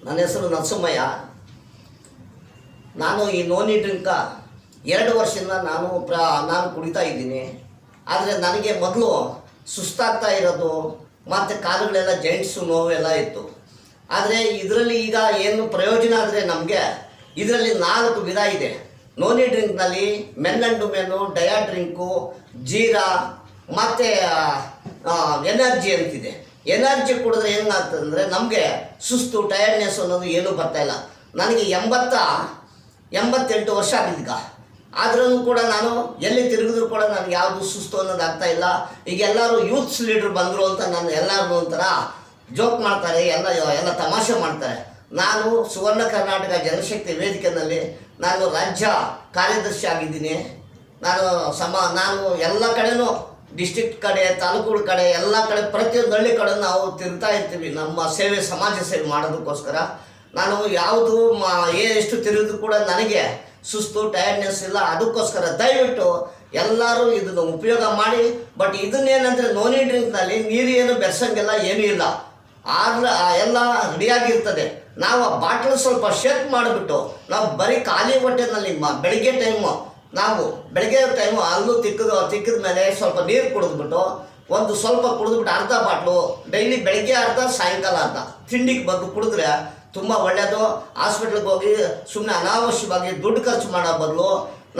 ನನ್ನ ಹೆಸರು ನರಸಿಂಹಯ್ಯ. ನಾನು ಈ ನೋನಿ ಡ್ರಿಂಕ 2 ವರ್ಷದಿಂದ ನಾನು ಕುಡಿತಾ ಇದ್ದೀನಿ. ಆದರೆ ನನಗೆ ಮೊದಲು ಸುಸ್ತಾಗ್ತಾ ಇರೋದು ಮತ್ತು ಕಾಲುಗಳೆಲ್ಲ ಜಾಯಿಂಟ್ಸು ನೋವೆಲ್ಲ ಇತ್ತು. ಆದರೆ ಇದರಲ್ಲಿ ಈಗ ಏನು ಪ್ರಯೋಜನ ಅಂದರೆ ನಮಗೆ ಇದರಲ್ಲಿ 4 ವಿಧ ಇದೆ. ನೋನಿ ಡ್ರಿಂಕ್ನಲ್ಲಿ ಮೆನ್ ಆ್ಯಂಡ್ ವುಮೆನ್ನು, ಡಯಾ ಡ್ರಿಂಕು, ಜೀರಾ ಮತ್ತು ಎನರ್ಜಿ ಅಂತಿದೆ. ಎನರ್ಜಿ ಕುಡಿದ್ರೆ ಏನಾಗ್ತದೆ ಅಂದರೆ ನಮಗೆ ಸುಸ್ತು, ಟಯರ್ಡ್ನೆಸ್ ಅನ್ನೋದು ಏನೂ ಬರ್ತಾಯಿಲ್ಲ. ನನಗೆ 88 ವರ್ಷ ಆಗಿದ್ದೀಗ. ಆದ್ರೂ ಕೂಡ ನಾನು ಎಲ್ಲಿ ತಿರುಗಿದ್ರು ಕೂಡ ನನಗೆ ಯಾವುದು ಸುಸ್ತು ಅನ್ನೋದು ಆಗ್ತಾಯಿಲ್ಲ. ಈಗ ಎಲ್ಲರೂ ಯೂತ್ಸ್ ಲೀಡ್ರ್ ಬಂದರು ಅಂತ ನಾನು ಎಲ್ಲರೂ ಒಂಥರ ಜೋಕ್ ಮಾಡ್ತಾರೆ, ಎಲ್ಲ ತಮಾಷೆ ಮಾಡ್ತಾರೆ. ನಾನು ಸುವರ್ಣ ಕರ್ನಾಟಕ ಜನಶಕ್ತಿ ವೇದಿಕೆಯಲ್ಲಿ ನಾನು ರಾಜ್ಯ ಕಾರ್ಯದರ್ಶಿ ಆಗಿದ್ದೀನಿ. ನಾನು ಎಲ್ಲ ಕಡೆನೂ ಡಿಸ್ಟ್ರಿಕ್ಟ್ ಕಡೆ, ತಾಲೂಕುಗಳ ಕಡೆ, ಎಲ್ಲ ಕಡೆ ಪ್ರತಿಯೊಂದು ಹಳ್ಳಿ ಕಡೆ ನಾವು ತಿರುಗ್ತಾ ಇರ್ತೀವಿ ನಮ್ಮ ಸೇವೆ, ಸಮಾಜ ಸೇವೆ ಮಾಡೋದಕ್ಕೋಸ್ಕರ. ನಾನು ಯಾವುದು ಎಷ್ಟು ತಿರುಗಿದ್ರು ಕೂಡ ನನಗೆ ಸುಸ್ತು, ಟಯರ್ಡ್ನೆಸ್ ಇಲ್ಲ. ಅದಕ್ಕೋಸ್ಕರ ದಯವಿಟ್ಟು ಎಲ್ಲರೂ ಇದನ್ನು ಉಪಯೋಗ ಮಾಡಿ. ಬಟ್ ಇದನ್ನೇನಂದರೆ ನೋನಿ ಡ್ರಿಂಕ್ನಲ್ಲಿ ನೀರು ಏನು ಬೆರೆಸಂಗಿಲ್ಲ, ಏನೂ ಇಲ್ಲ. ಎಲ್ಲ ರೆಡಿಯಾಗಿರ್ತದೆ. ನಾವು ಆ ಬಾಟ್ಲ್ ಸ್ವಲ್ಪ ಶೇಕ್ ಮಾಡಿಬಿಟ್ಟು ನಾವು ಬರೀ ಖಾಲಿ ಹೊಟ್ಟೆನಲ್ಲಿ ಬೆಳಗ್ಗೆ ಟೈಮು ಅಲ್ಲೂ ತಿಕ್ಕಿದ ಮೇಲೆ ಸ್ವಲ್ಪ ನೀರು ಕುಡಿದ್ಬಿಟ್ಟು ಸ್ವಲ್ಪ ಕುಡಿದ್ಬಿಟ್ಟು ಅರ್ಧ ಬಾಟ್ಲು ಡೈಲಿ ಬೆಳಗ್ಗೆ ಅರ್ಧ, ಸಾಯಂಕಾಲ ಅರ್ಧ ತಿಂಡಿಗೆ ಬಂದು ಕುಡಿದ್ರೆ ತುಂಬ ಒಳ್ಳೆಯದು. ಹಾಸ್ಪಿಟ್ಲಿಗೆ ಹೋಗಿ ಸುಮ್ಮನೆ ಅನಾವಶ್ಯವಾಗಿ ದುಡ್ಡು ಖರ್ಚು ಮಾಡೋ ಬದಲು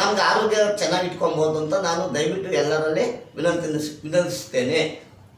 ನಮ್ಗೆ ಆರೋಗ್ಯ ಚೆನ್ನಾಗಿ ಇಟ್ಕೊಬೋದು ಅಂತ ನಾನು ದಯವಿಟ್ಟು ಎಲ್ಲರಲ್ಲಿ ವಿನಂತಿಸ್ತೇನೆ.